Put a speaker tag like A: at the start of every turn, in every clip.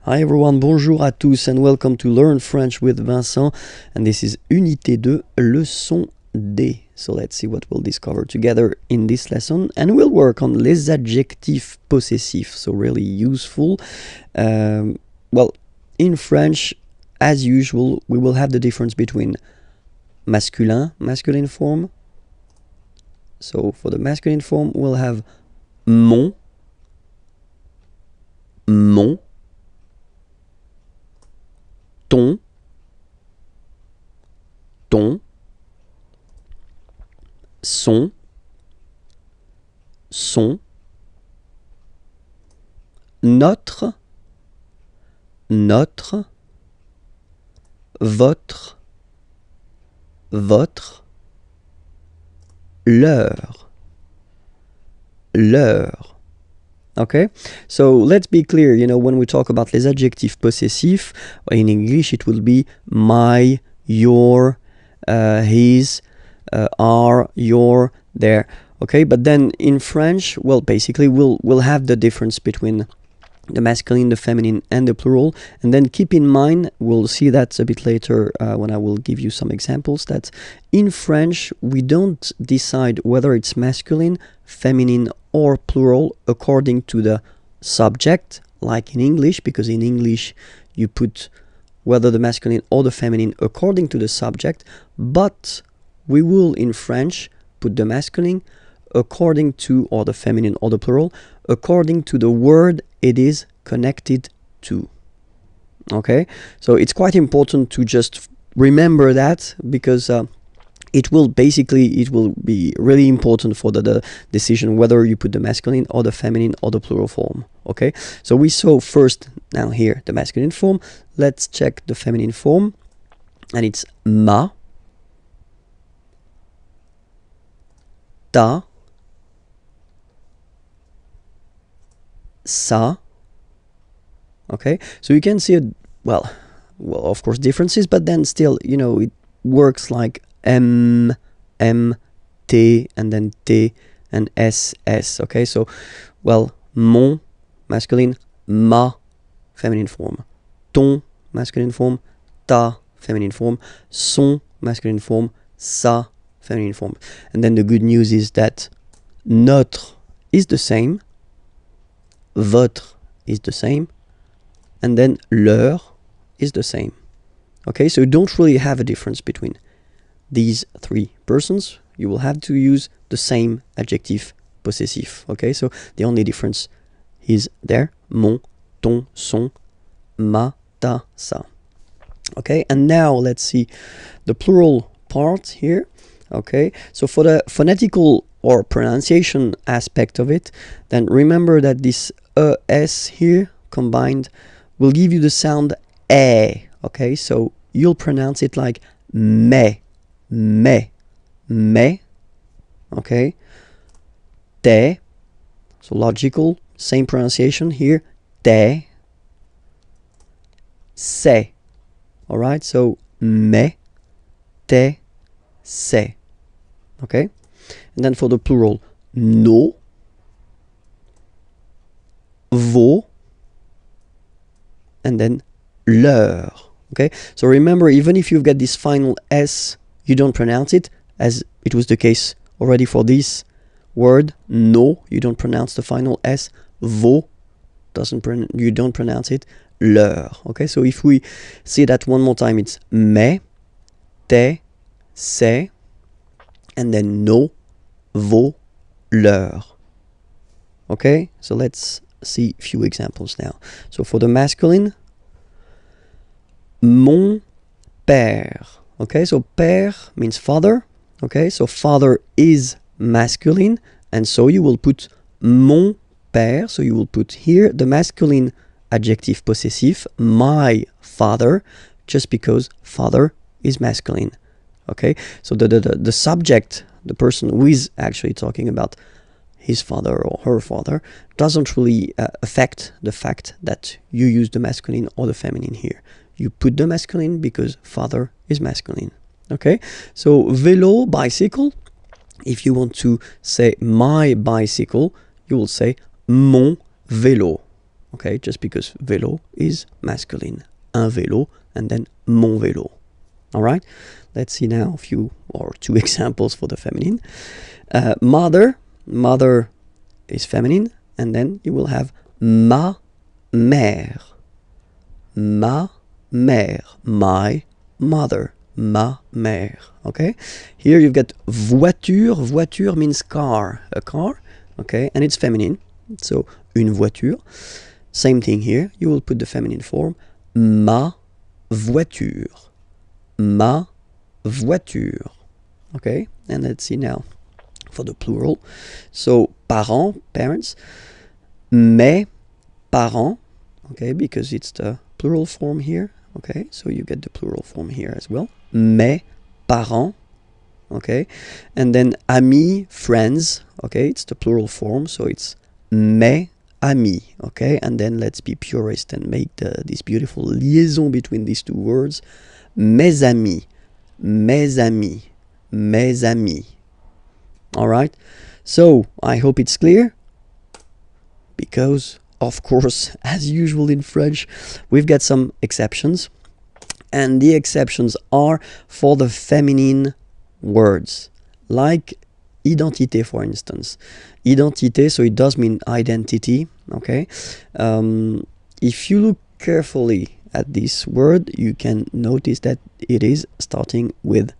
A: Hi everyone, bonjour à tous and welcome to Learn French with Vincent, and this is Unité 2, leçon D. So let's see what we'll discover together in this lesson, and we'll work on les adjectifs possessifs, so really useful. Well, in French, as usual, we will have the difference between masculine form. So for the masculine form, we'll have mon, ton, son, notre, votre, leur. Okay, so let's be clear, when we talk about les adjectifs possessifs, in English it will be my, your, his, our, your, their. Okay, but then in French, well, basically we'll have the difference between the masculine, the feminine, and the plural. And then keep in mind, we'll see that a bit later when I will give you some examples, that in French we don't decide whether it's masculine, feminine, or plural according to the subject, like in English, because in English you put whether the masculine or the feminine according to the subject, but we will in French put the masculine according to, or the feminine or the plural, according to the word it is connected to. Okay, so it's quite important to just remember that, because it will be really important for the decision whether you put the masculine or the feminine or the plural form. Okay, so we saw first now here the masculine form. Let's check the feminine form, and it's ma, ta, sa. Okay, so you can see well, of course differences, but then still, it works like M, T, and then T and S. Okay, so, well, mon, masculine, ma, feminine form, ton, masculine form, ta, feminine form, son, masculine form, sa, feminine form. And then the good news is that notre is the same, votre is the same, and then leur is the same. Okay, so you don't really have a difference between these three persons. You will have to use the same adjective possessif. Okay, so the only difference is there: mon, ton, son, ma, ta, sa. Okay, and now let's see the plural part here. Okay, so for the phonetical or pronunciation aspect of it, then remember that this es here combined will give you the sound e. Okay, so you'll pronounce it like me. Okay, te, so logical, same pronunciation here, te, se. All right, so me, te, se. Okay, and then for the plural, no, vos, and then leur. Okay, so remember, even if you've got this final s, you don't pronounce it, as it was the case already for this word, no, you don't pronounce the final s, vos, you don't pronounce it, leur. Okay, so if we see that one more time, it's me, te, se, and then no, vos, leur. Okay, so let's see a few examples now. So for the masculine, mon père. Okay, so père means father. Okay, so father is masculine, and so you will put mon père. So you will put here the masculine adjective possessif, my father, just because father is masculine. Okay, so the subject, the person who is actually talking about his father or her father, doesn't really affect the fact that you use the masculine or the feminine here. You put the masculine because father is masculine. Okay, so vélo, bicycle. If you want to say my bicycle, you will say mon vélo. okay, just because vélo is masculine. Un vélo, and then mon vélo. All right, let's see now a few or two examples for the feminine. Mother is feminine, and then you will have ma mère. Ma mère, my mother, ma mère. Okay, here you've got voiture. Voiture means car, a car. Okay, and it's feminine, so une voiture. Same thing here, you will put the feminine form, ma voiture. Ma voiture. Okay, and let's see now for the plural. So parents, parents, mes parents, okay, because it's the plural form here. Okay, so you get the plural form here as well. Mes parents, okay, and then amis, friends, okay, it's the plural form, so it's mes amis, okay, and then let's be purist and make this beautiful liaison between these two words. Mes amis, mes amis, mes amis. All right, so I hope it's clear, because of course, as usual in French, we've got some exceptions, and the exceptions are for the feminine words, like identité, for instance. Identité, so it does mean identity, okay? If you look carefully at this word, you can notice that it is starting with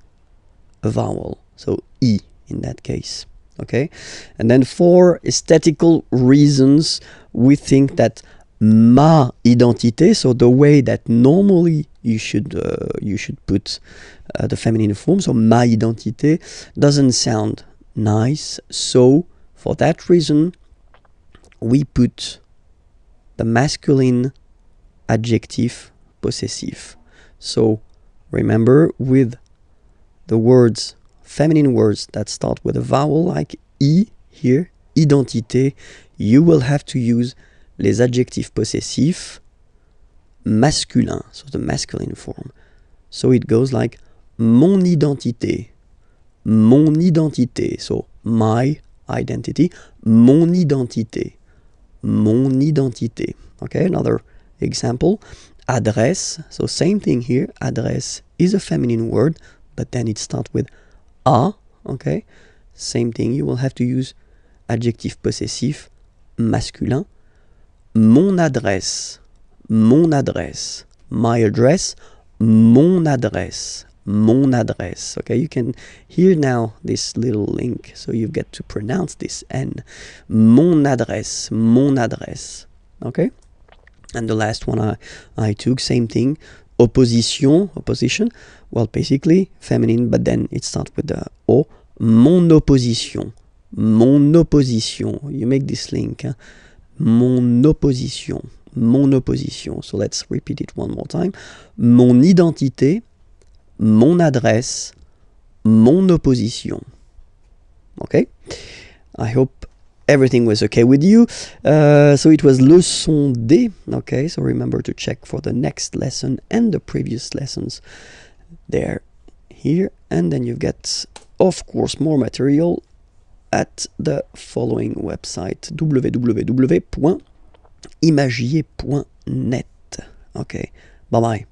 A: a vowel, so I in that case, okay? And then for aesthetical reasons, we think that ma identité, so the way that normally you should put the feminine form, so ma identité, doesn't sound nice, so for that reason we put the masculine adjective possessive. So remember, with the words, feminine words that start with a vowel like I here, identité, you will have to use les adjectifs possessifs masculins, so the masculine form. So it goes like mon identité, so my identity, mon identité, mon identité. Okay, another example, adresse, so same thing here, adresse is a feminine word, but then it starts with a, okay, same thing, you will have to use adjectif possessif masculin. Mon adresse, my address, mon adresse, okay, you can hear now this little link, so you get to pronounce this N, mon adresse, okay. And the last one I took, same thing, opposition, well, basically feminine, but then it starts with the O, mon opposition, you make this link, mon opposition. So let's repeat it one more time. Mon identité, mon adresse, mon opposition. Okay? I hope everything was okay with you. So it was leçon D. Okay, so remember to check for the next lesson and the previous lessons there, here, and then you get, of course, more material at the following website, www.imagier.net. Okay, bye-bye.